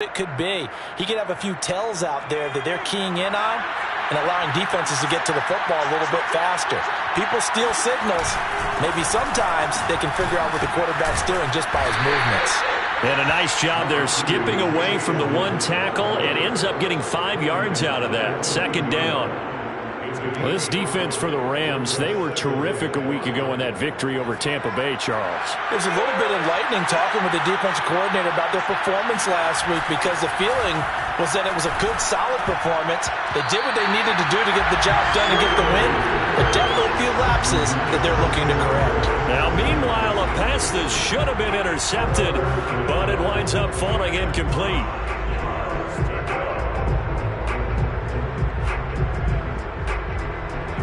It could be. He could have a few tells out there that they're keying in on and allowing defenses to get to the football a little bit faster. People steal signals. Maybe sometimes they can figure out what the quarterback's doing just by his movements. And a nice job there skipping away from the one tackle and ends up getting 5 yards out of that. Second down. Well, this defense for the Rams, they were terrific a week ago in that victory over Tampa Bay, Charles. It was a little bit enlightening talking with the defensive coordinator about their performance last week because the feeling was that it was a good, solid performance. They did what they needed to do to get the job done and get the win, but definitely a few lapses that they're looking to correct. Now, meanwhile, a pass that should have been intercepted, but it winds up falling incomplete.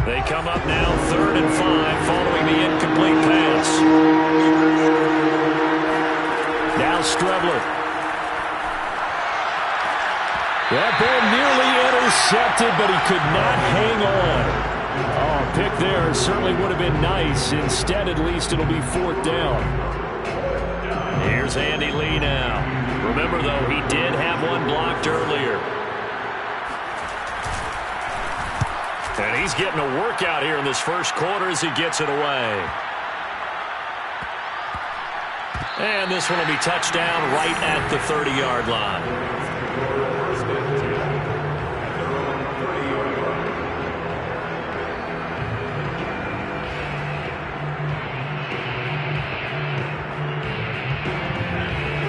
They come up now 3rd and 5 following the incomplete pass. Now Strebler. That ball nearly intercepted, but he could not hang on. Oh, a pick there certainly would have been nice. Instead, at least, it'll be 4th down. Here's Andy Lee now. Remember, though, he did have one blocked earlier. And he's getting a workout here in this first quarter as he gets it away. And this one will be touchdown right at the 30-yard line.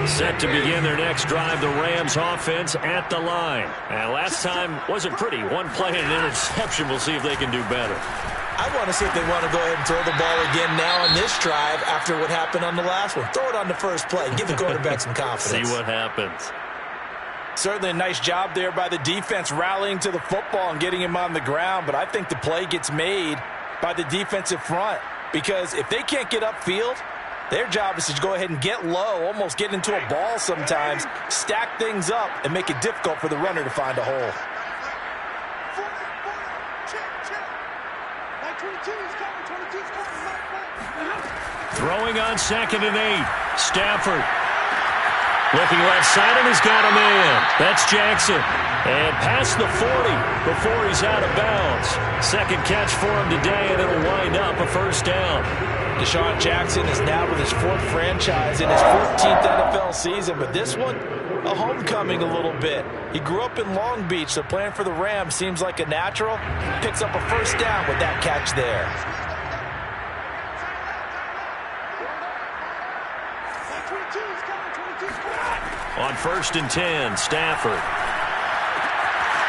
Set to begin their next drive, the Rams offense at the line. And last time wasn't pretty. One play and an interception. We'll see if they can do better. I want to see if they want to go ahead and throw the ball again now on this drive after what happened on the last one. Throw it on the first play. Give the quarterback some confidence. See what happens. Certainly a nice job there by the defense rallying to the football and getting him on the ground. But I think the play gets made by the defensive front because if they can't get upfield, their job is to go ahead and get low, almost get into a ball sometimes, stack things up, and make it difficult for the runner to find a hole. Throwing on 2nd and 8. Stafford. Looking left side, and he's got a man. That's Jackson. And past the 40 before he's out of bounds. Second catch for him today, and it'll wind up a first down. Deshaun Jackson is now with his 4th franchise in his 14th NFL season, but this one, a homecoming a little bit. He grew up in Long Beach, so playing for the Rams seems like a natural. Picks up a first down with that catch there. On 1st and 10, Stafford.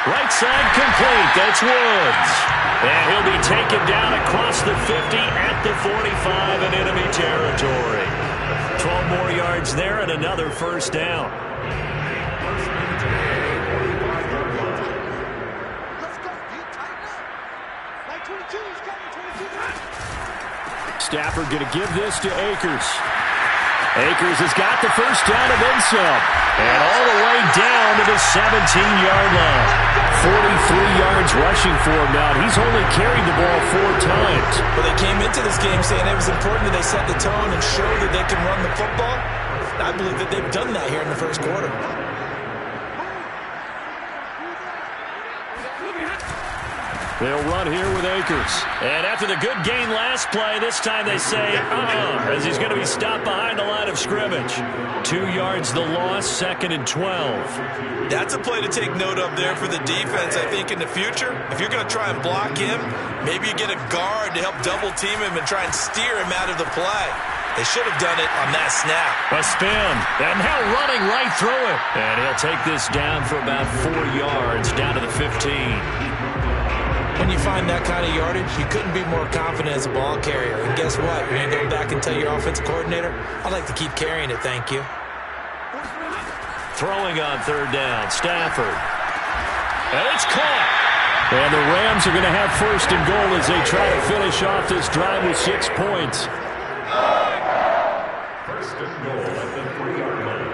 Right side complete. That's Woods. And he'll be taken down across the 50 at the 45 in enemy territory. 12 more yards there and another first down. Stafford going to give this to Akers. Akers has got the first down and then some. And all the way down to the 17-yard line. 43 yards rushing for him now. He's only carried the ball 4 times. Well, they came into this game saying it was important that they set the tone and show that they can run the football. I believe that they've done that here in the first quarter. They'll run here with Akers. And after the good gain last play, this time they say, as he's going to be stopped behind the line of scrimmage. 2 yards the loss, 2nd and 12. That's a play to take note of there for the defense, I think, in the future. If you're going to try and block him, maybe you get a guard to help double team him and try and steer him out of the play. They should have done it on that snap. A spin, and now running right through it. And he'll take this down for about 4 yards, down to the 15. When you find that kind of yardage, you couldn't be more confident as a ball carrier. And guess what? You're going to go back and tell your offensive coordinator, I'd like to keep carrying it, thank you. Throwing on 3rd down, Stafford. And it's caught. And the Rams are going to have 1st and goal as they try to finish off this drive with 6 points. 1st and goal at the 3-yard line.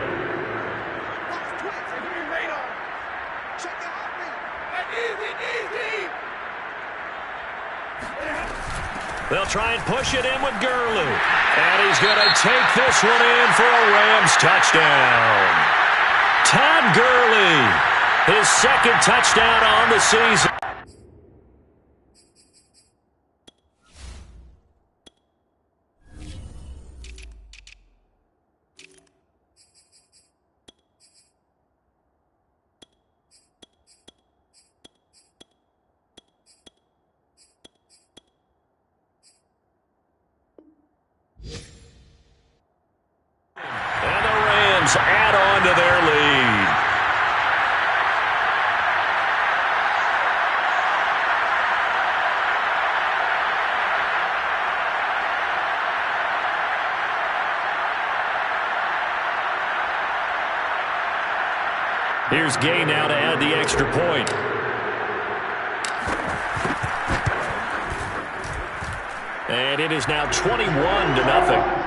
They'll try and push it in with Gurley. And he's going to take this one in for a Rams touchdown. Todd Gurley, his second touchdown on the season. Add on to their lead. Here's Gay now to add the extra point. And it is now 21-0.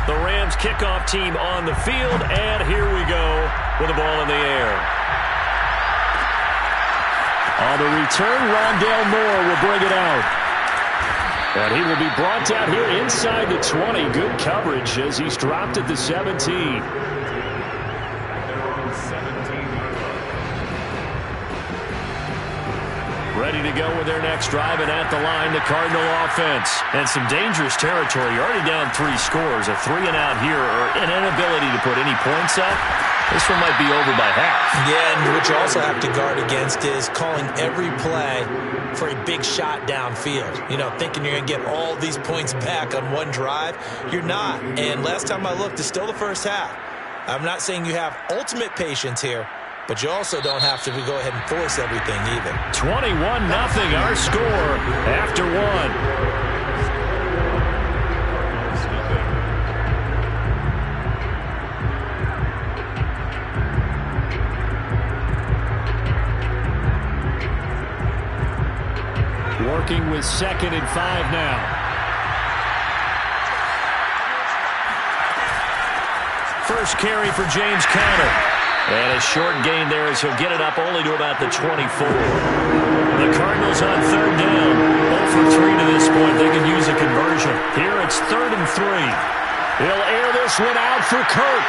The Rams kickoff team on the field, and here we go with the ball in the air. On the return, Rondale Moore will bring it out. And he will be brought down here inside the 20. Good coverage as he's dropped at the 17. Ready to go with their next drive, and at the line, the Cardinal offense. And some dangerous territory. You're already down 3 scores. A 3-and-out here, or an inability to put any points up. This one might be over by half. Yeah, and what you also have to guard against is calling every play for a big shot downfield. You know, thinking you're going to get all these points back on one drive. You're not. And last time I looked, it's still the first half. I'm not saying you have ultimate patience here, but you also don't have to go ahead and force everything either. 21-0 our score after one. Working with 2nd and 5 now. First carry for James Conner. And a short gain there as he'll get it up only to about the 24. The Cardinals on 3rd down. 0 for 3 to this point. They can use a conversion. Here it's 3rd and 3. He'll air this one out for Kirk.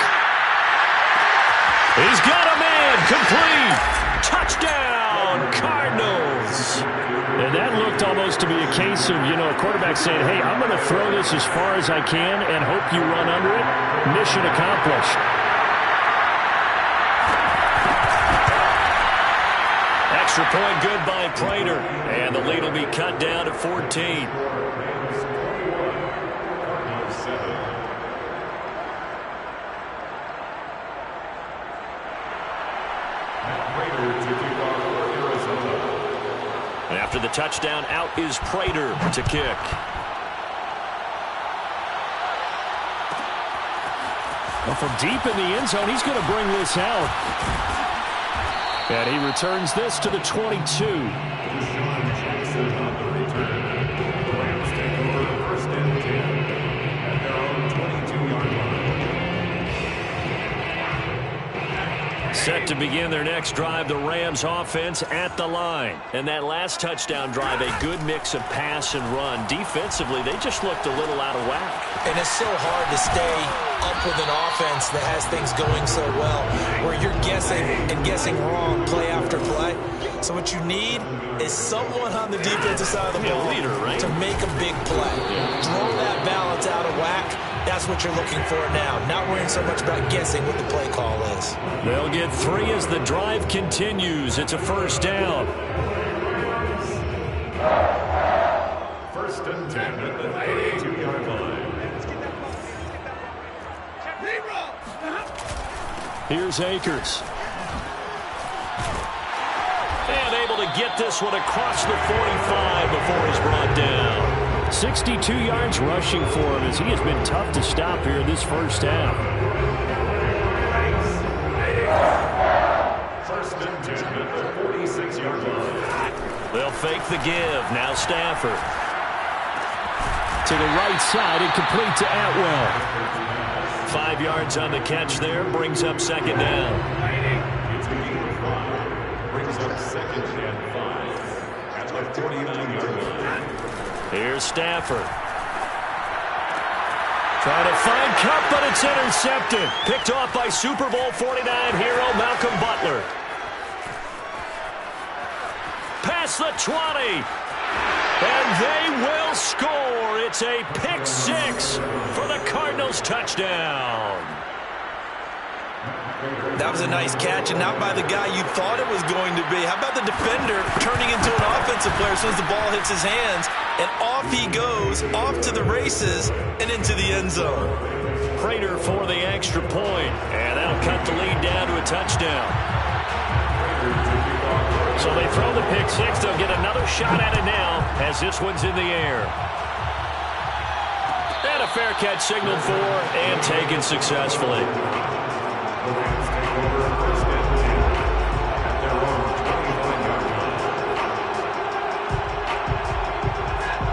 He's got a man. Complete. Touchdown, Cardinals. And that looked almost to be a case of, a quarterback saying, hey, I'm going to throw this as far as I can and hope you run under it. Mission accomplished. Extra point good by Prater. And the lead will be cut down to 14. After the touchdown, out is Prater to kick. Well, from deep in the end zone, he's going to bring this out. And he returns this to the 22. Set to begin their next drive, the Rams offense at the line. And that last touchdown drive, a good mix of pass and run. Defensively, they just looked a little out of whack. And it's so hard to stay up with an offense that has things going so well, where you're guessing and guessing wrong play after play. So what you need is someone on the defensive side of the ball leader, right? to make a big play. Throw that balance out of whack. That's what you're looking for now. Not worrying so much about guessing what the play call is. They'll get 3 as the drive continues. It's a 1st down. 1st and 10 at the 82-yard line. Here's Akers. And able to get this one across the 45 before he's brought down. 62 yards rushing for him as he has been tough to stop here this first half. 1st and 10 at the 46-yard line. They'll fake the give. Now Stafford. To the right side and complete to Atwell. 5 yards on the catch there. Brings up 2nd down. It's a gain of 5. Brings up 2nd and 5. At the the 49-yard line. Here's Stafford. Trying to find Kupp, but it's intercepted. Picked off by Super Bowl 49 hero Malcolm Butler. Past the 20. And they will score. It's a pick six for the Cardinals touchdown. That was a nice catch, and not by the guy you thought it was going to be. How about the defender turning into an offensive player as soon as the ball hits his hands, and off he goes, off to the races, and into the end zone. Prater for the extra point, and that'll cut the lead down to a touchdown. So they throw the pick six. They'll get another shot at it now as this one's in the air. And a fair catch signaled for and taken successfully.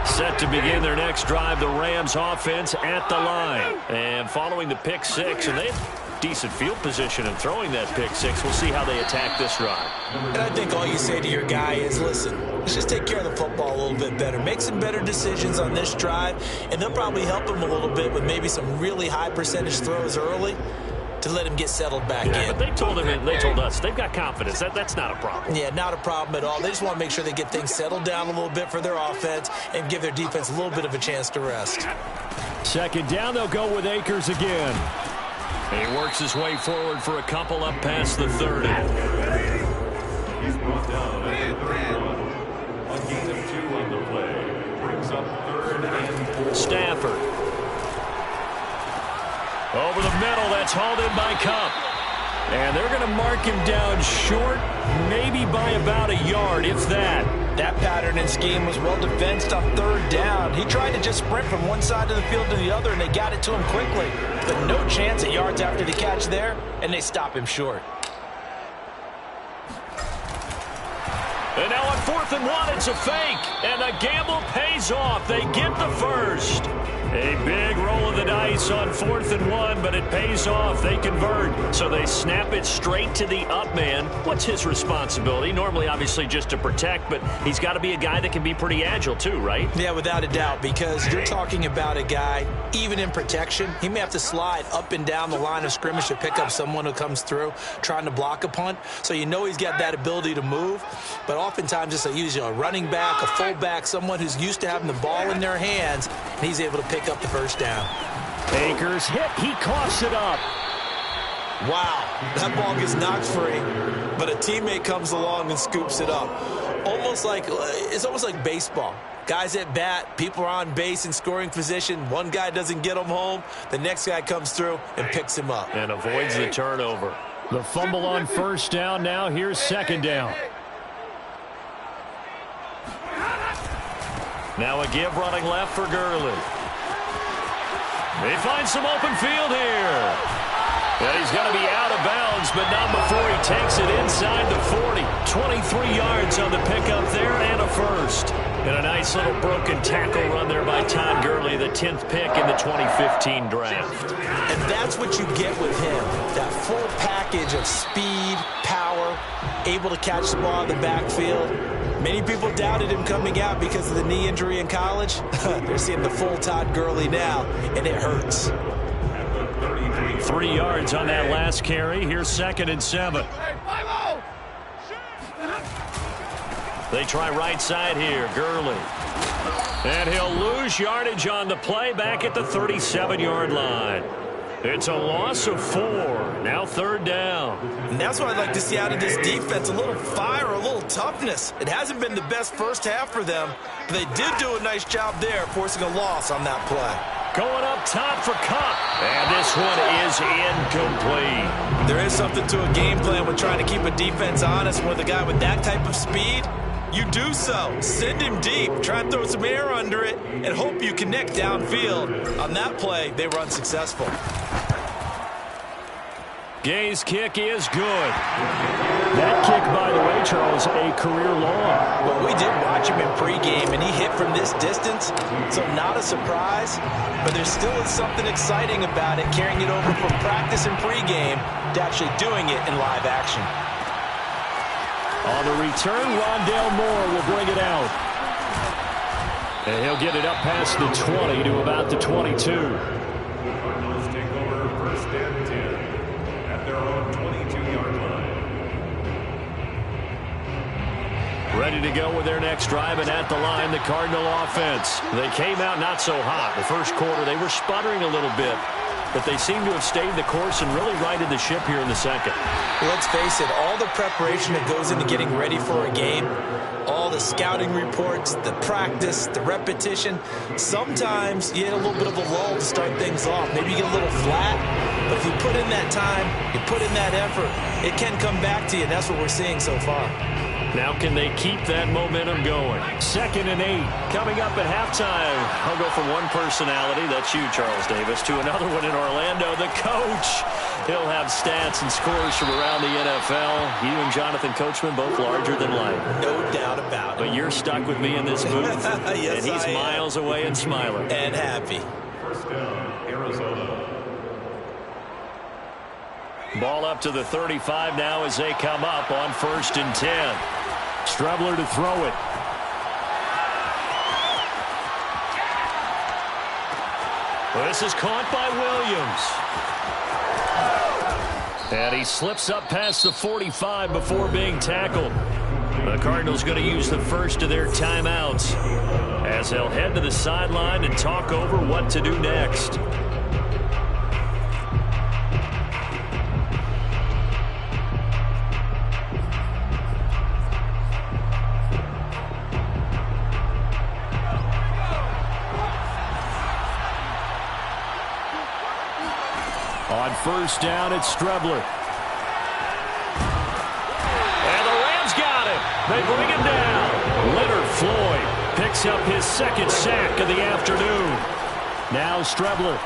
Set to begin their next drive, the Rams offense at the line. And following the pick six, and they have decent field position in throwing that pick six. We'll see how they attack this drive. And I think all you say to your guy is, listen, let's just take care of the football a little bit better. Make some better decisions on this drive, and they'll probably help him a little bit with maybe some really high percentage throws early to let him get settled back in. But they told us they've got confidence. That's not a problem. Yeah, not a problem at all. They just want to make sure they get things settled down a little bit for their offense and give their defense a little bit of a chance to rest. Second down, they'll go with Akers again. He works his way forward for a couple up past the 30. He's brought down at the 31. A gain of 2 on the play. Brings up 3rd and 4. Stafford. Over the middle, that's hauled in by Kupp. And they're going to mark him down short, maybe by about a yard, if that. That pattern and scheme was well defensed on 3rd down. He tried to just sprint from one side of the field to the other, and they got it to him quickly. But no chance at yards after the catch there, and they stop him short. And now on 4th and 1, it's a fake. And the gamble pays off. They get the first. A big roll of the dice on 4th and 1, but it pays off. They convert. So they snap it straight to the up man. What's his responsibility? Normally, obviously, just to protect, but he's got to be a guy that can be pretty agile too, right? Yeah, without a doubt, because you're talking about a guy, even in protection, he may have to slide up and down the line of scrimmage to pick up someone who comes through trying to block a punt. So you know he's got that ability to move, but oftentimes it's usually a running back, a fullback, someone who's used to having the ball in their hands, and he's able to pick up the first down. Akers hit. He coughs it up. Wow, that ball gets knocked free, but a teammate comes along and scoops it up. It's almost like baseball. Guys at bat, people are on base in scoring position. One guy doesn't get him home. The next guy comes through and picks him up. And avoids the turnover. The fumble on 1st down. Now here's 2nd down. Now a give running left for Gurley. They find some open field here. And he's going to be out of bounds, but not before he takes it inside the 40. 23 yards on the pickup there and a first. And a nice little broken tackle run there by Todd Gurley, the 10th pick in the 2015 draft. And that's what you get with him, that full package of speed, power, able to catch the ball in the backfield. Many people doubted him coming out because of the knee injury in college. They're seeing the full Todd Gurley now, and it hurts. 3 yards on that last carry. Here's 2nd and 7. They try right side here. Gurley. And he'll lose yardage on the play back at the 37-yard line. It's a loss of 4. Now 3rd down. And that's what I'd like to see out of this defense. A little fire, a little toughness. It hasn't been the best first half for them, but they did do a nice job there, forcing a loss on that play. Going up top for Kupp. And this one is incomplete. There is something to a game plan with trying to keep a defense honest. With a guy with that type of speed, you do so. Send him deep. Try and throw some air under it and hope you connect downfield. On that play, they were unsuccessful. Gay's kick is good. That kick, by the way, Charles, a career long. Well, we did watch him in pregame, and he hit from this distance, so not a surprise. But there still is something exciting about it, carrying it over from practice and pregame to actually doing it in live action. On the return, Rondale Moore will bring it out. And he'll get it up past the 20 to about the 22. Cardinals take over first and 10 at their own 22-yard line. Ready to go with their next drive, and at the line, the Cardinal offense. They came out not so hot. The first quarter, they were sputtering a little bit, but they seem to have stayed the course and really righted the ship here in the second. Let's face it, all the preparation that goes into getting ready for a game, all the scouting reports, the practice, the repetition, sometimes you hit a little bit of a lull to start things off. Maybe you get a little flat, but if you put in that time, you put in that effort, it can come back to you, and that's what we're seeing so far. Now can they keep that momentum going? 2nd and 8. Coming up at halftime, I'll go from one personality, that's you, Charles Davis, to another one in Orlando, the coach. He'll have stats and scores from around the NFL. You and Jonathan Coachman, both larger than life. No doubt about it. But you're stuck with me in this booth, yes, and he's miles away and smiling. And happy. First down, Arizona. Ball up to the 35 now as they come up on 1st and 10. Strebler to throw it. Well, this is caught by Williams. And he slips up past the 45 before being tackled. The Cardinals going to use the first of their timeouts as they'll head to the sideline and talk over what to do next. On 1st down, it's Strebler. And the Rams got him. They bring him down. Leonard Floyd picks up his 2nd sack of the afternoon. Now Strebler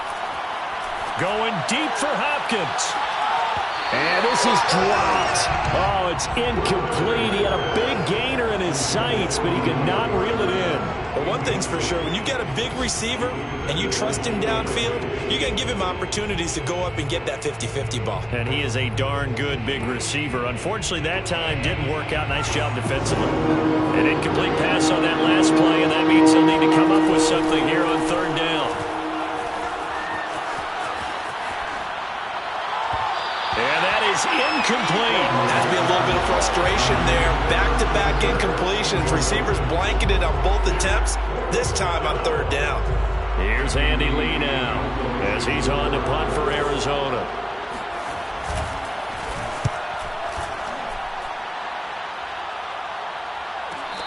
going deep for Hopkins. And this is dropped. Oh, it's incomplete. He had a big gainer in his sights, but he could not reel it in. But one thing's for sure, when you got a big receiver and you trust him downfield, you're going to give him opportunities to go up and get that 50-50 ball. And he is a darn good big receiver. Unfortunately, that time didn't work out. Nice job defensively. An incomplete pass on that last play, and that means he'll need to come up with something here on 3rd down. And that is incomplete. Has to be a little bit of frustration there. Back-to-back incompletions. Receivers blanketed on both attempts. This time on 3rd down. Here's Andy Lee now as he's on to punt for Arizona.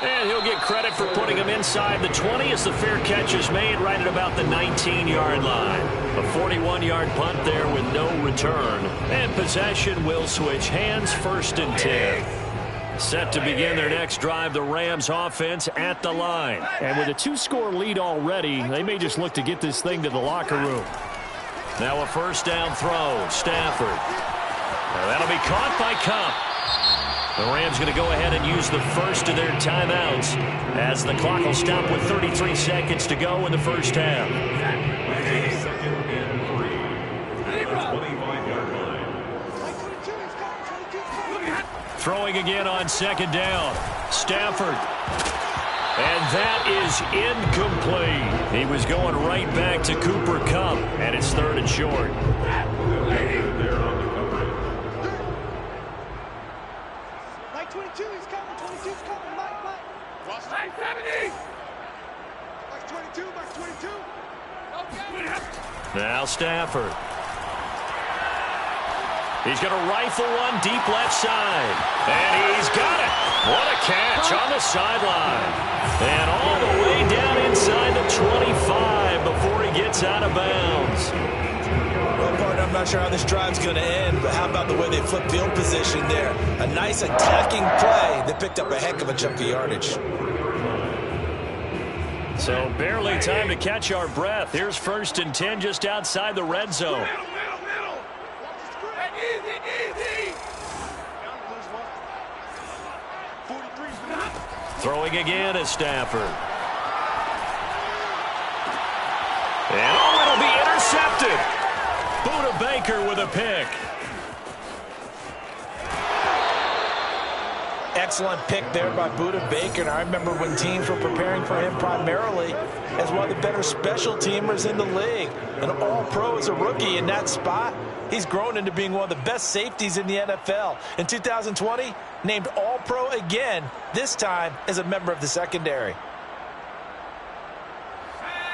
And he'll get credit for putting him inside the 20 as the fair catch is made right at about the 19-yard line. A 41-yard punt there with no return. And possession will switch hands, 1st and 10. Set to begin their next drive, the Rams offense at the line. And with a 2-score lead already, they may just look to get this thing to the locker room. Now a 1st down throw, Stafford. Now that'll be caught by Kupp. The Rams going to go ahead and use the first of their timeouts as the clock will stop with 33 seconds to go in the first half. 2nd and 3 at the 25-yard line. Throwing again on 2nd down. Stafford. And that is incomplete. He was going right back to Cooper Kupp, and it's 3rd and short. There on the coverage. Mike 22, he's coming. 22's coming. Mike. Watch 70. Mike 22, Mike 22. Okay. Now Stafford. He's going to rifle one deep left side. And he's got it. What a catch on the sideline. And all the way down inside the 25 before he gets out of bounds. Well, partner, I'm not sure how this drive's going to end, but how about the way they flip field position there? A nice attacking play that picked up a heck of a chunk of yardage. So barely time to catch our breath. Here's 1st and 10 just outside the red zone. Easy. Throwing again is Stafford. And it'll be intercepted. Buda Baker with a pick. Excellent pick there by Budda Baker. And I remember when teams were preparing for him primarily as one of the better special teamers in the league. An all-pro as a rookie in that spot. He's grown into being one of the best safeties in the NFL. In 2020, named all-pro again, this time as a member of the secondary.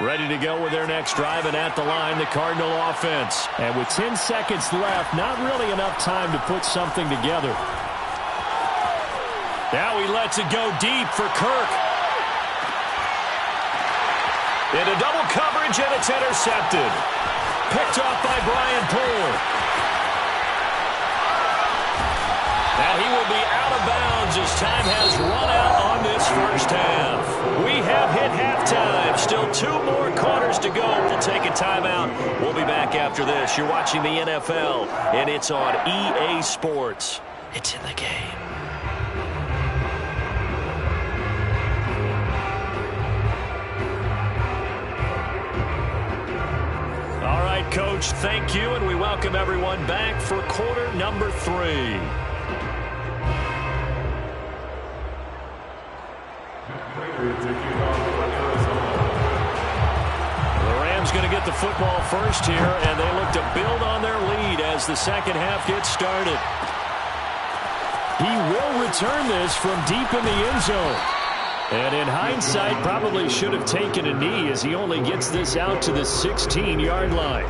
Ready to go with their next drive, and at the line, the Cardinal offense. And with 10 seconds left, not really enough time to put something together. Now he lets it go deep for Kirk. Into double coverage, and it's intercepted. Picked off by Brian Poole. And he will be out of bounds as time has run out on this first half. We have hit halftime. Still 2 more quarters to go. We'll take a timeout. We'll be back after this. You're watching the NFL, and it's on EA Sports. It's in the game. All right, Coach, thank you, and we welcome everyone back for quarter number 3. The Rams going to get the football first here, and they look to build on their lead as the second half gets started. He will return this from deep in the end zone. And in hindsight, probably should have taken a knee as he only gets this out to the 16-yard line.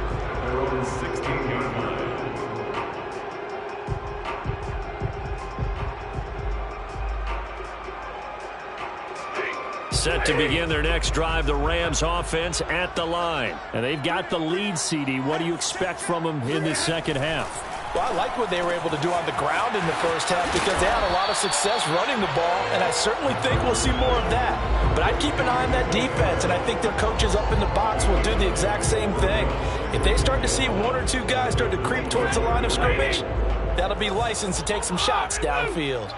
Set to begin their next drive, the Rams offense at the line. And they've got the lead, CD. What do you expect from them in the second half? Well, I like what they were able to do on the ground in the first half because they had a lot of success running the ball, and I certainly think we'll see more of that. But I'd keep an eye on that defense, and I think their coaches up in the box will do the exact same thing. If they start to see 1 or 2 guys start to creep towards the line of scrimmage, that'll be licensed to take some shots downfield.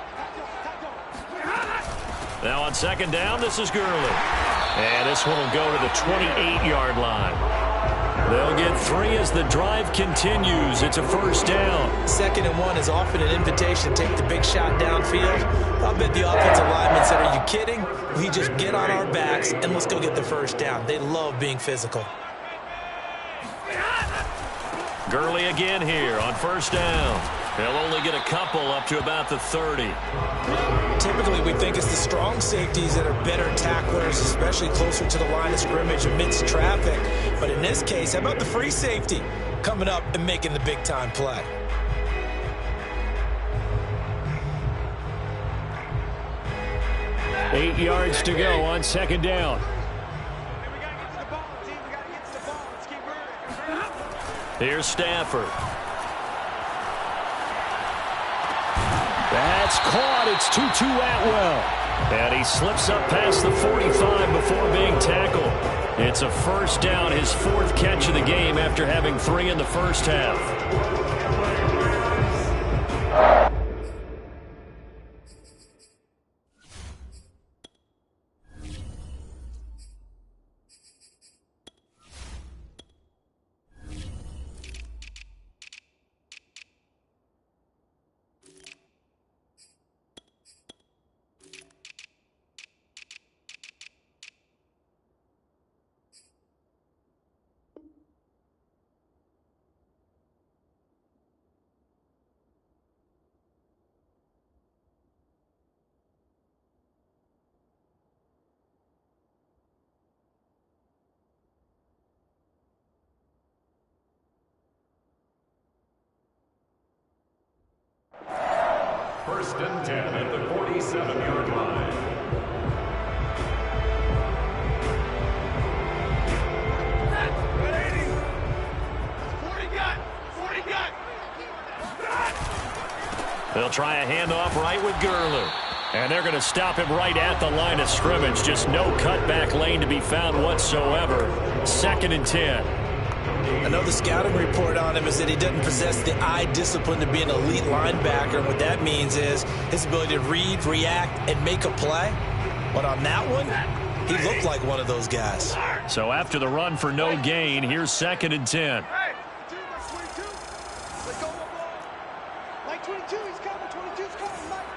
Now on second down, this is Gurley. And this one will go to the 28-yard line. They'll get 3 as the drive continues. It's a first down. 2nd and 1 is often an invitation to take the big shot downfield. I'll bet the offensive lineman said, "Are you kidding? We just get on our backs and let's go get the first down." They love being physical. Gurley again here on first down. They'll only get a couple up to about the 30. Typically, we think it's the strong safeties that are better tacklers, especially closer to the line of scrimmage amidst traffic. But in this case, how about the free safety coming up and making the big-time play? Eight yards to go on second down. Here's Stafford. That's caught. It's Tutu Atwell. And he slips up past the 45 before being tackled. It's a first down, his 4th catch of the game after having 3 in the first half. First and 10 at the 47-yard line. They'll try a handoff right with Gurley. And they're going to stop him right at the line of scrimmage. Just no cutback lane to be found whatsoever. 2nd and 10. I know the scouting report on him is that he doesn't possess the eye discipline to be an elite linebacker. And what that means is his ability to read, react, and make a play. But on that one, he looked like one of those guys. So after the run for no gain, here's 2nd and 10. Hey, 22. Let go of the ball. Mike 22, he's coming. 22's coming. Mike.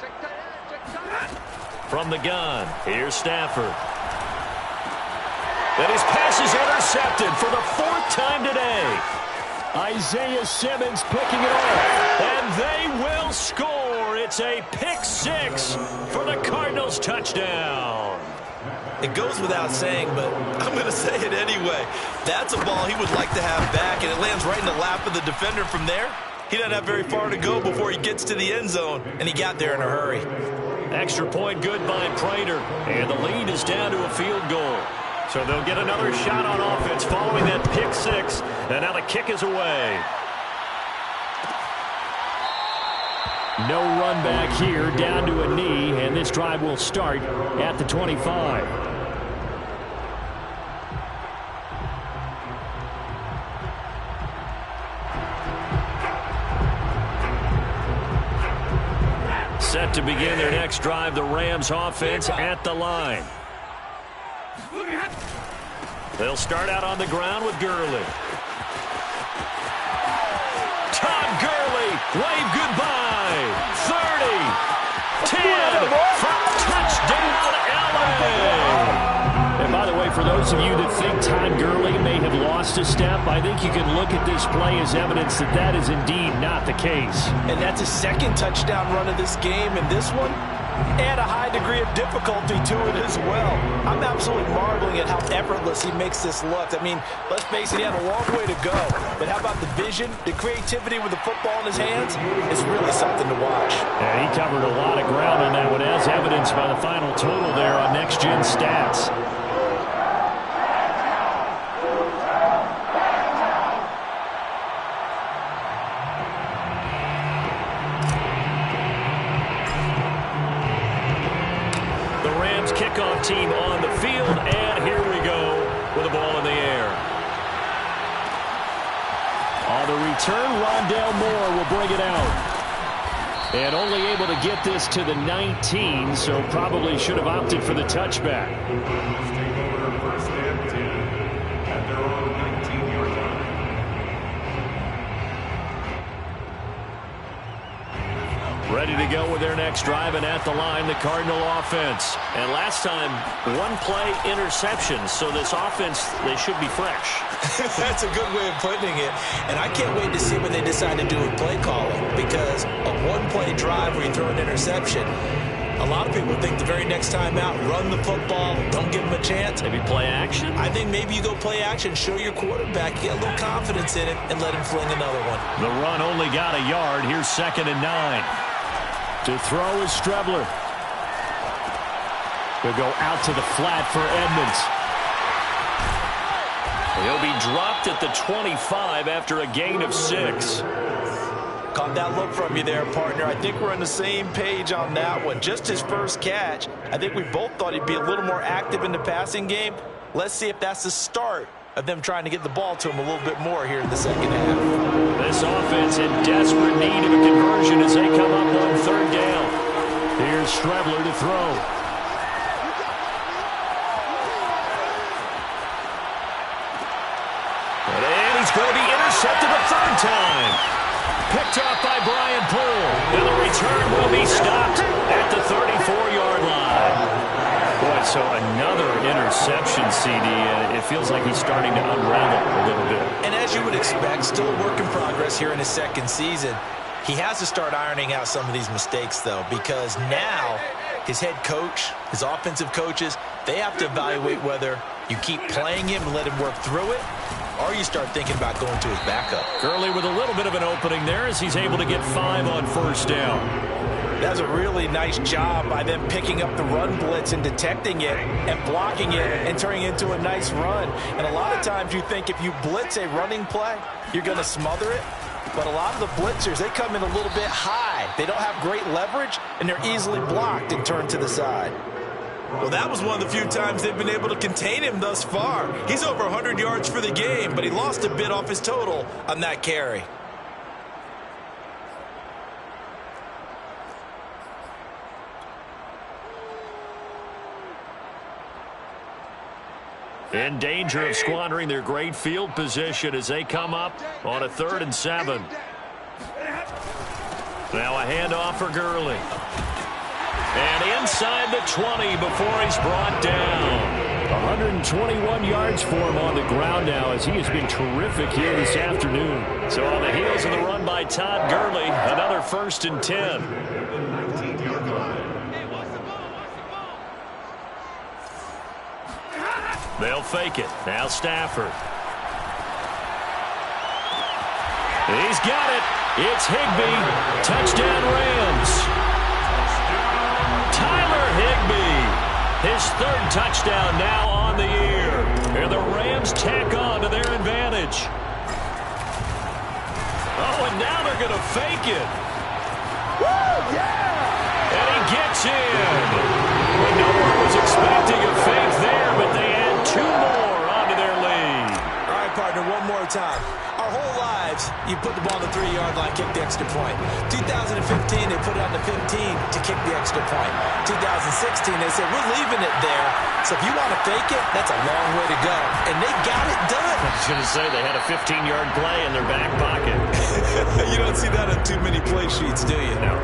Check From the gun, here's Stafford. And his pass is intercepted for the 4th time today. Isaiah Simmons picking it off. And they will score. It's a pick 6 for the Cardinals touchdown. It goes without saying, but I'm going to say it anyway. That's a ball he would like to have back, and it lands right in the lap of the defender from there. He doesn't have very far to go before he gets to the end zone, and he got there in a hurry. Extra point good by Prater, and the lead is down to a field goal. So they'll get another shot on offense following that pick 6, and now the kick is away. No run back here, down to a knee, and this drive will start at the 25. Set to begin their next drive, the Rams offense at the line. They'll start out on the ground with Gurley. Todd Gurley, wave goodbye. 30, 10, touchdown LA. And by the way, for those of you that think Todd Gurley may have lost a step, I think you can look at this play as evidence that that is indeed not the case. And that's his 2nd touchdown run of this game, and this one, add a high degree of difficulty to it as well. I'm absolutely marveling at how effortless he makes this look. I mean, let's face it, he had a long way to go. But how about the vision, the creativity with the football in his hands? It's really something to watch. Yeah, he covered a lot of ground on that one, as evidenced by the final total there on Next Gen Stats. Kickoff team on the field, and here we go with the ball in the air. On the return, Rondale Moore will bring it out. And only able to get this to the 19, so probably should have opted for the touchback. Take over 1st and 10 at their own 19-yard line. Ready to go with their next drive, and at the line, the Cardinal offense. And last time, 1 play interception, so this offense, they should be fresh. That's a good way of putting it. And I can't wait to see what they decide to do with play calling, because a 1-play drive where you throw an interception, a lot of people think the very next time out, run the football, don't give them a chance. Maybe play action? I think maybe you go play action, show your quarterback, get a little confidence in it, and let him fling another one. The run only got a yard. Here's 2nd and 9. To throw is Strebler. He'll go out to the flat for Edmonds. He'll be dropped at the 25 after a gain of 6. Caught that look from you there, partner. I think we're on the same page on that one. Just his first catch. I think we both thought he'd be a little more active in the passing game. Let's see if that's the start of them trying to get the ball to him a little bit more here in the second half. This offense in desperate need of a conversion as they come up on 3rd down. Here's Strebler to throw. And he's going to be intercepted a 3rd time. Picked off by Brian Poole. And the return will be stopped at the 34-yard line. Boy, so another interception, CD, and it feels like he's starting to unravel a little bit. And as you would expect, still a work in progress here in his 2nd season. He has to start ironing out some of these mistakes, though, because now his head coach, his offensive coaches, they have to evaluate whether you keep playing him and let him work through it, or you start thinking about going to his backup. Gurley with a little bit of an opening there as he's able to get 5 on 1st down. That's a really nice job by them picking up the run blitz and detecting it and blocking it and turning it into a nice run. And a lot of times you think if you blitz a running play, you're going to smother it. But a lot of the blitzers, they come in a little bit high. They don't have great leverage, and they're easily blocked and turned to the side. Well, that was one of the few times they've been able to contain him thus far. He's over 100 yards for the game, but he lost a bit off his total on that carry. In danger of squandering their great field position as they come up on a 3rd and 7. Now a handoff for Gurley. And inside the 20 before he's brought down. 121 yards for him on the ground now as he has been terrific here this afternoon. So on the heels of the run by Todd Gurley, another 1st and 10. They'll fake it. Now Stafford. He's got it. It's Higbee. Touchdown Rams. Tyler Higbee. His 3rd touchdown now on the year. And the Rams tack on to their advantage. Oh, and now they're going to fake it. Woo, yeah! And he gets in. And no one was expecting a fake there, but they add 2 more onto their lead. All right, partner, one more time. Our whole lives, you put the ball on the 3-yard line, kick the extra point. 2015, they put it on the 15 to kick the extra point. 2016, they said, we're leaving it there. So if you want to fake it, that's a long way to go. And they got it done. I was going to say, they had a 15-yard play in their back pocket. You don't see that on too many play sheets, do you? No.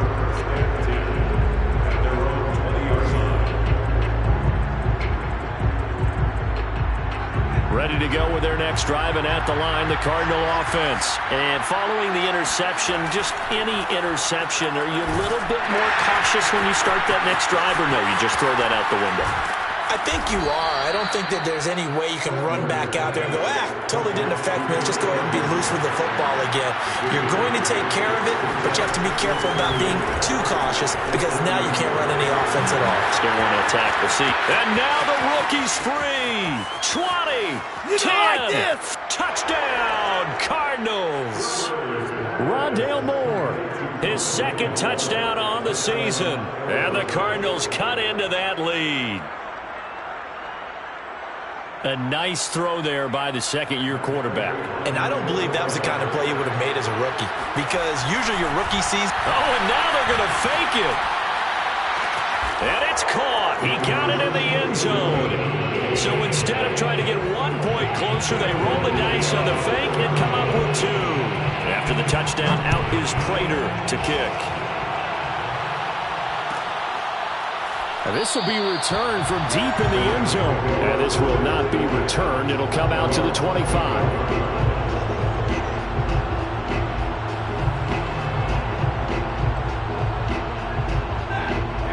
Ready to go with their next drive, and at the line, the Cardinal offense. And following the interception, just any interception, are you a little bit more cautious when you start that next drive, or no, you just throw that out the window? I think you are. I don't think that there's any way you can run back out there and go, totally didn't affect me. Let's just go ahead and be loose with the football again. You're going to take care of it, but you have to be careful about being too cautious because now you can't run any offense at all. Still want to attack. We'll see. And now the rookie's free. 20, 10, touchdown, Cardinals. Rondale Moore. His 2nd touchdown on the season. And the Cardinals cut into that lead. A nice throw there by the 2nd-year quarterback. And I don't believe that was the kind of play he would have made as a rookie because usually your rookie season. Oh, and now they're going to fake it. And it's caught. He got it in the end zone. So instead of trying to get 1 point closer, they roll the dice on the fake and come up with 2. After the touchdown, out is Prater to kick. And this will be returned from deep in the end zone. And this will not be returned. It'll come out to the 25.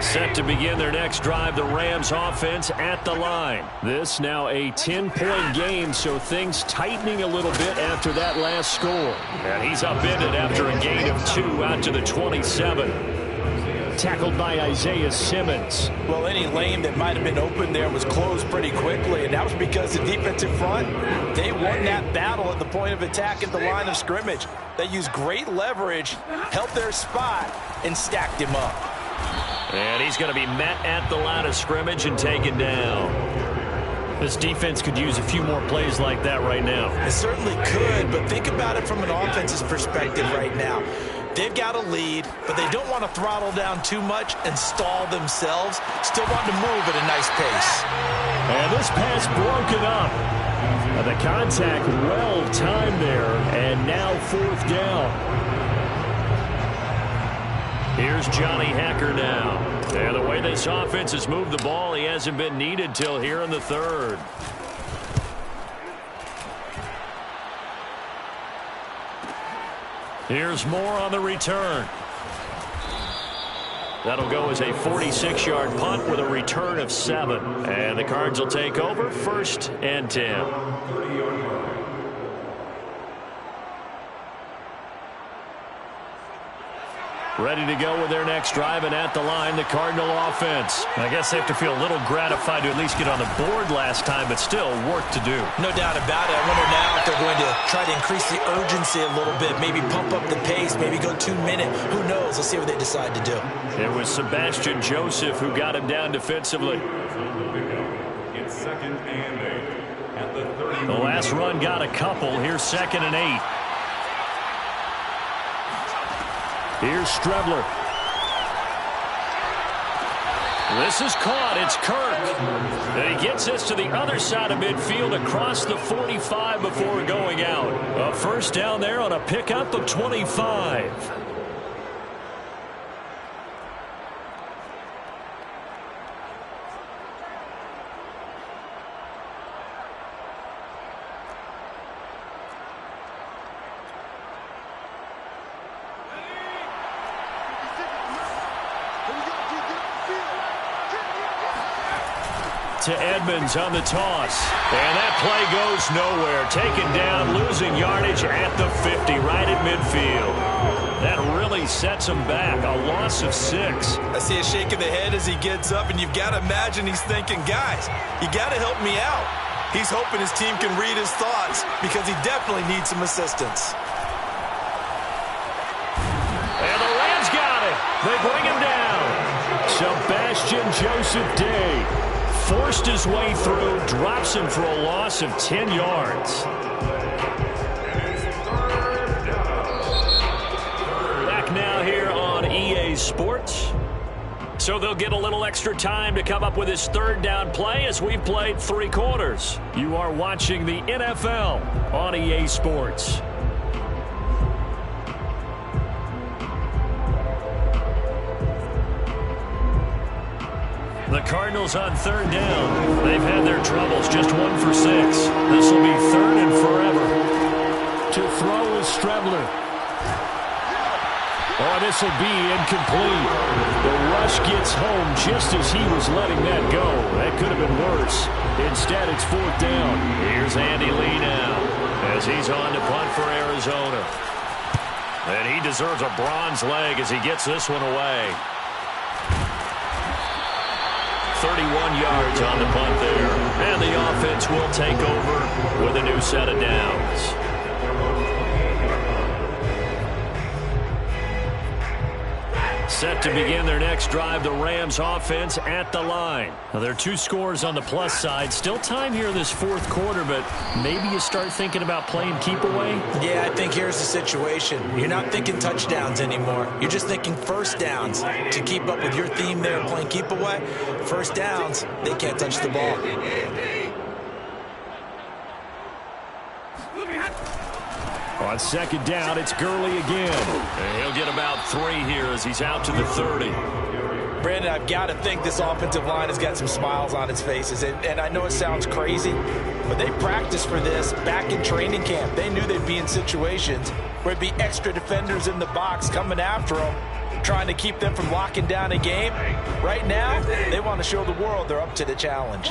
Set to begin their next drive, the Rams offense at the line. This now a 10-point game, so things tightening a little bit after that last score. And he's upended after a gain of 2 out to the 27. Tackled by Isaiah Simmons. Well, any lane that might have been open there was closed pretty quickly, and that was because the defensive front, they won that battle at the point of attack at the line of scrimmage. They used great leverage, held their spot, and stacked him up. And he's going to be met at the line of scrimmage and taken down. This defense could use a few more plays like that right now. It certainly could, but think about it from an offense's perspective right now. They've got a lead, but they don't want to throttle down too much and stall themselves. Still want to move at a nice pace. And this pass broken up. The contact well timed there, and now 4th down. Here's Johnny Hacker now. And the way this offense has moved the ball, he hasn't been needed till here in the 3rd. Here's Moore on the return. That'll go as a 46-yard punt with a return of 7. And the Cards will take over 1st and 10. Ready to go with their next drive, and at the line, the Cardinal offense. I guess they have to feel a little gratified to at least get on the board last time, but still work to do. No doubt about it. I wonder now if they're going to try to increase the urgency a little bit, maybe pump up the pace, maybe go 2-minute. Who knows? Let's see what they decide to do. It was Sebastian Joseph who got him down defensively. It's 2nd and 8 at the 30. The last run got a couple. Here's 2nd and 8. Here's Strebler. This is caught. It's Kirk. And he gets this to the other side of midfield across the 45 before going out. A 1st down there on a pickup of 25. to Edmonds on the toss. And that play goes nowhere. Taken down, losing yardage at the 50, right at midfield. That really sets him back. A loss of 6. I see a shake of the head as he gets up, and you've got to imagine he's thinking, guys, you got to help me out. He's hoping his team can read his thoughts because he definitely needs some assistance. And the Rams got it. They bring him down. Sebastian Joseph Day forced his way through, drops him for a loss of 10 yards. Back now here on EA Sports. So they'll get a little extra time to come up with his third down play as we've played 3 quarters. You are watching the NFL on EA Sports. The Cardinals on third down. They've had their troubles, just 1 for 6. This will be 3rd and forever. To throw is Strebler. Oh, this will be incomplete. The rush gets home just as he was letting that go. That could have been worse. Instead, it's 4th down. Here's Andy Lee now as he's on to punt for Arizona. And he deserves a bronze leg as he gets this one away. 31 yards on the punt there. And the offense will take over with a new set of downs. Set to begin their next drive, the Rams offense at the line. Now, there are 2 scores on the plus side. Still time here in this 4th quarter, but maybe you start thinking about playing keep away? Yeah, I think here's the situation. You're not thinking touchdowns anymore. You're just thinking first downs. To keep up with your theme there, playing keep away, first downs, they can't touch the ball. On second down, it's Gurley again. And he'll get about 3 here as he's out to the 30. Brandon, I've got to think this offensive line has got some smiles on its faces. And I know it sounds crazy, but they practiced for this back in training camp. They knew they'd be in situations where it'd be extra defenders in the box coming after them, trying to keep them from locking down a game. Right now, they want to show the world they're up to the challenge.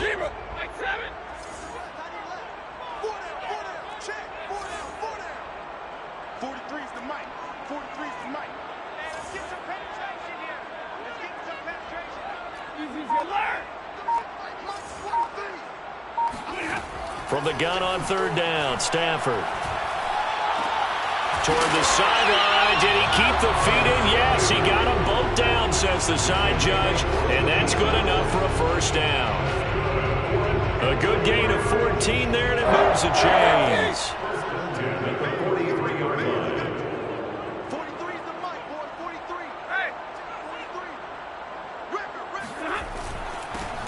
From the gun on third down, Stafford. Toward the sideline. Did he keep the feet in? Yes, he got them both down, says the side judge. And that's good enough for a first down. A good gain of 14 there, and it moves the chains.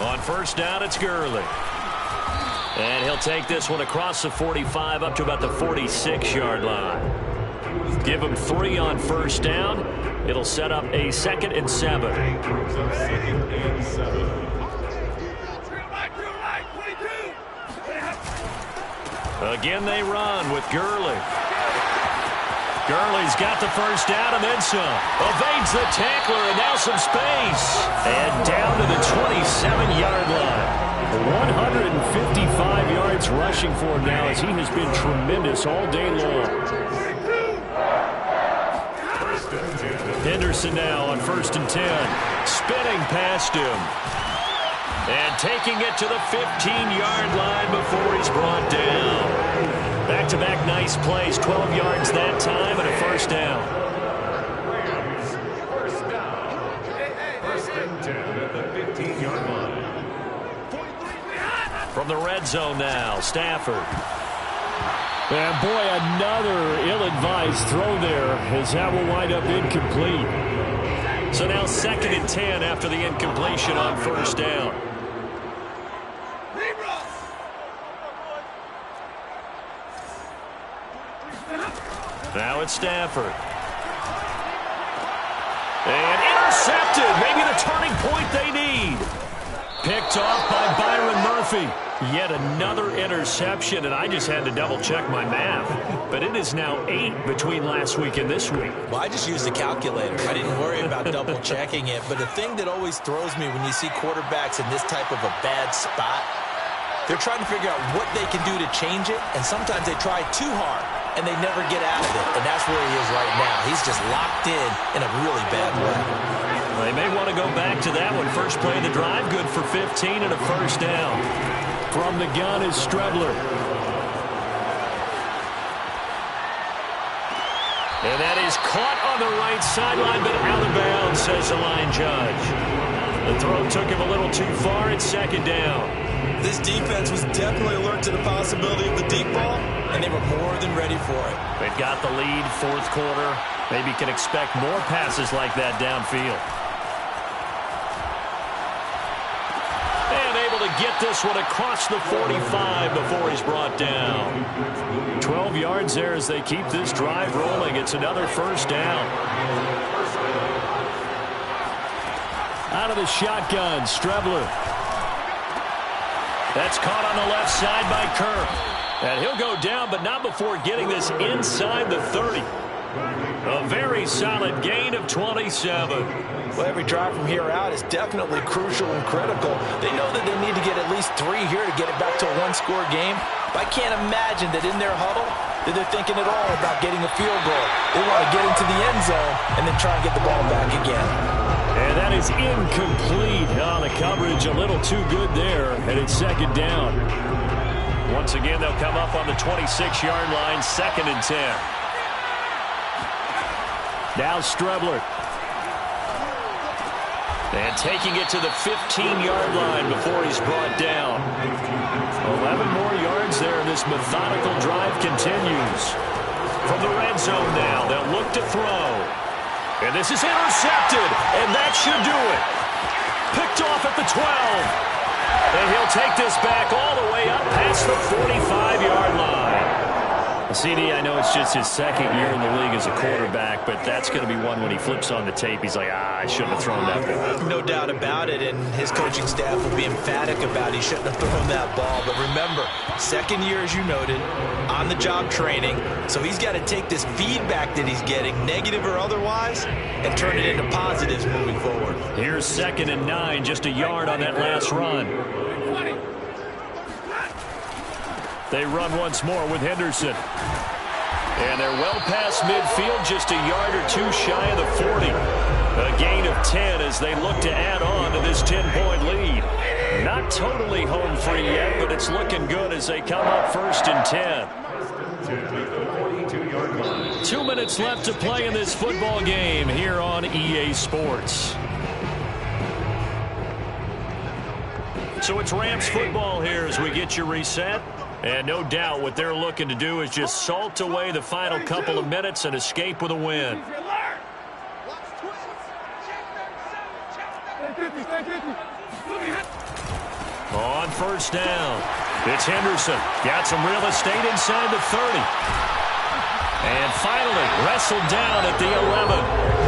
On first down, it's Gurley. And he'll take this one across the 45 up to about the 46-yard line. Give him 3 on first down. It'll set up a 2nd and 7. Again, they run with Gurley. Gurley's got the first down and then some. Evades the tackler and now some space. And down to the 27-yard line. 155 yards rushing for him now as he has been tremendous all day long. Henderson now on 1st and 10. Spinning past him. And taking it to the 15-yard line before he's brought down. Back-to-back nice plays. 12 yards that time and a first down. First and 10 at the 15-yard line. From the red zone now, Stafford. And boy, another ill-advised throw there as that will wind up incomplete. So now 2nd and 10 after the incompletion on first down. Now it's Stafford. And intercepted. Maybe the turning point they need. Picked off by Byron Murphy. Yet another interception, and I just had to double-check my math. But it is now 8 between last week and this week. Well, I just used a calculator. I didn't worry about double-checking it. But the thing that always throws me when you see quarterbacks in this type of a bad spot, they're trying to figure out what they can do to change it, and sometimes they try too hard, and they never get out of it. And that's where he is right now. He's just locked in a really bad way. They may want to go back to that one. First play of the drive, good for 15 and a first down. From the gun is Strebler. And that is caught on the right sideline, but out of bounds, says the line judge. The throw took him a little too far. It's second down. This defense was definitely alert to the possibility of the deep ball, and they were more than ready for it. They've got the lead, fourth quarter. Maybe can expect more passes like that downfield. To get this one across the 45 before he's brought down. 12 yards there as they keep this drive rolling. It's another first down. Out of the shotgun, Strebler. That's caught on the left side by Kirk. And he'll go down, but not before getting this inside the 30. A very solid gain of 27. Well, every drive from here out is definitely crucial and critical. They know that they need to get at least 3 here to get it back to a one-score game. But I can't imagine that in their huddle that they're thinking at all about getting a field goal. They want to get into the end zone and then try and get the ball back again. And that is incomplete. Oh, the coverage a little too good there, and it's second down. Once again, they'll come up on the 26-yard line, 2nd and 10. Now Strebler. And taking it to the 15-yard line before he's brought down. 11 more yards there. This methodical drive continues. From the red zone now, they'll look to throw. And this is intercepted, and that should do it. Picked off at the 12. And he'll take this back all the way up past the 45-yard line. CD, I know it's just his second year in the league as a quarterback, but that's going to be one when he flips on the tape. He's like, I shouldn't have thrown that ball. No doubt about it, and his coaching staff will be emphatic about he shouldn't have thrown that ball. But remember, second year, as you noted, on-the-job training, so he's got to take this feedback that he's getting, negative or otherwise, and turn it into positives moving forward. Here's 2nd and 9, just a yard on that last run. They run once more with Henderson. And they're well past midfield, just a yard or two shy of the 40. A gain of 10 as they look to add on to this 10-point lead. Not totally home free yet, but it's looking good as they come up 1st and 10. 2 minutes left to play in this football game here on EA Sports. So it's Rams football here as we get you reset. And no doubt what they're looking to do is just salt away the final couple of minutes and escape with a win. On first down, it's Henderson. Got some real estate inside the 30. And finally wrestled down at the 11.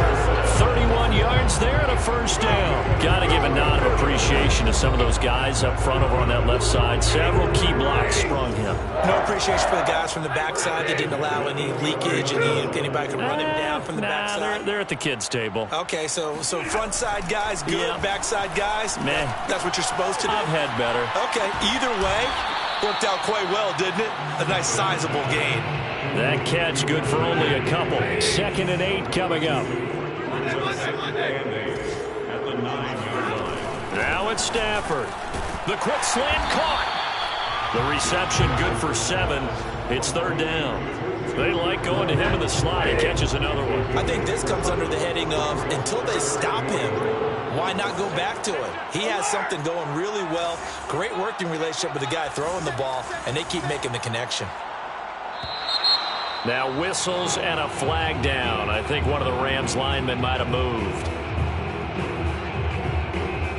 31 yards there and a first down. Got to give a nod of appreciation to some of those guys up front over on that left side. Several key blocks sprung him. No appreciation for the guys from the backside that didn't allow any leakage and anybody could run him down from the backside. They're at the kids' table. Okay, so front side guys good, Yeah. Backside guys, Meh. That's what you're supposed to do? I've had better. Okay, either way, worked out quite well, didn't it? A nice sizable gain. That catch good for only a couple. 2nd and 8 coming up. At the 9-yard line. Now it's Stafford. The quick slant caught. The reception good for 7. It's 3rd down. They like going to him in the slot. He catches another one. I think this comes under the heading of until they stop him, why not go back to it? He has something going really well. Great working relationship with the guy throwing the ball, and they keep making the connection. Now whistles and a flag down. I think one of the Rams linemen might have moved.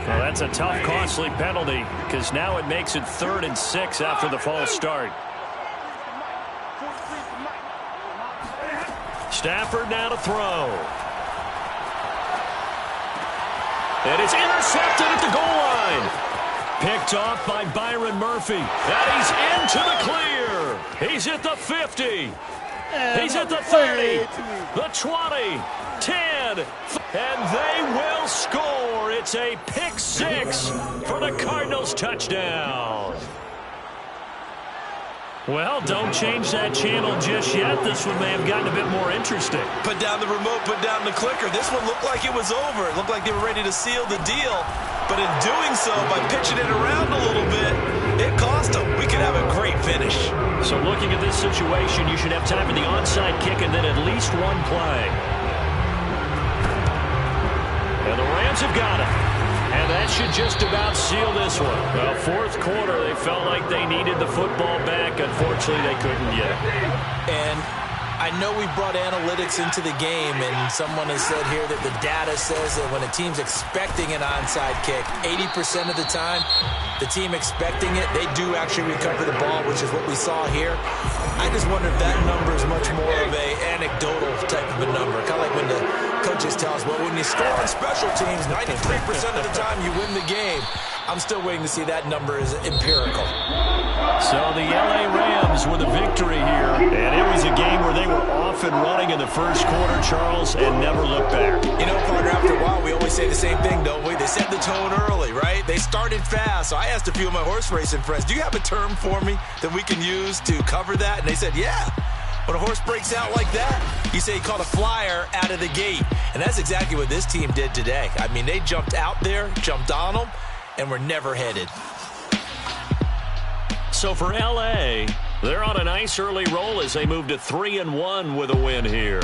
Well, that's a tough, costly penalty because now it makes it 3rd and 6 after the false start. Stafford now to throw. And it's intercepted at the goal line. Picked off by Byron Murphy. And he's into the clear. He's at the 50. He's at the 30, the 20, 10, and they will score. It's a pick six for the Cardinals touchdown. Well, don't change that channel just yet. This one may have gotten a bit more interesting. Put down the remote, put down the clicker. This one looked like it was over. It looked like they were ready to seal the deal. But in doing so, by pitching it around a little bit, it cost them. We could have a great finish. So looking at this situation, you should have time for the onside kick and then at least one play. And the Rams have got it. And that should just about seal this one. Well, fourth quarter, they felt like they needed the football back. Unfortunately, they couldn't get it. And I know we brought analytics into the game, and someone has said here that the data says that when a team's expecting an onside kick, 80% of the time, the team expecting it, they do actually recover the ball, which is what we saw here. I just wonder if that number is much more of a anecdotal type of a number. Kind of like when the coaches tell us, well, when you score on special teams, 93% of the time you win the game. I'm still waiting to see that number is empirical. So the L.A. Rams with a victory here. And it was a game where they were off and running in the first quarter, Charles, and never looked back. You know, partner, after a while, we always say the same thing, don't we? They set the tone early, right? They started fast. So I asked a few of my horse racing friends, do you have a term for me that we can use to cover that? And they said, yeah. When a horse breaks out like that, you say he caught a flyer out of the gate. And that's exactly what this team did today. I mean, they jumped out there, jumped on them, and were never headed. So for L.A., they're on a nice early roll as they move to 3-1 with a win here.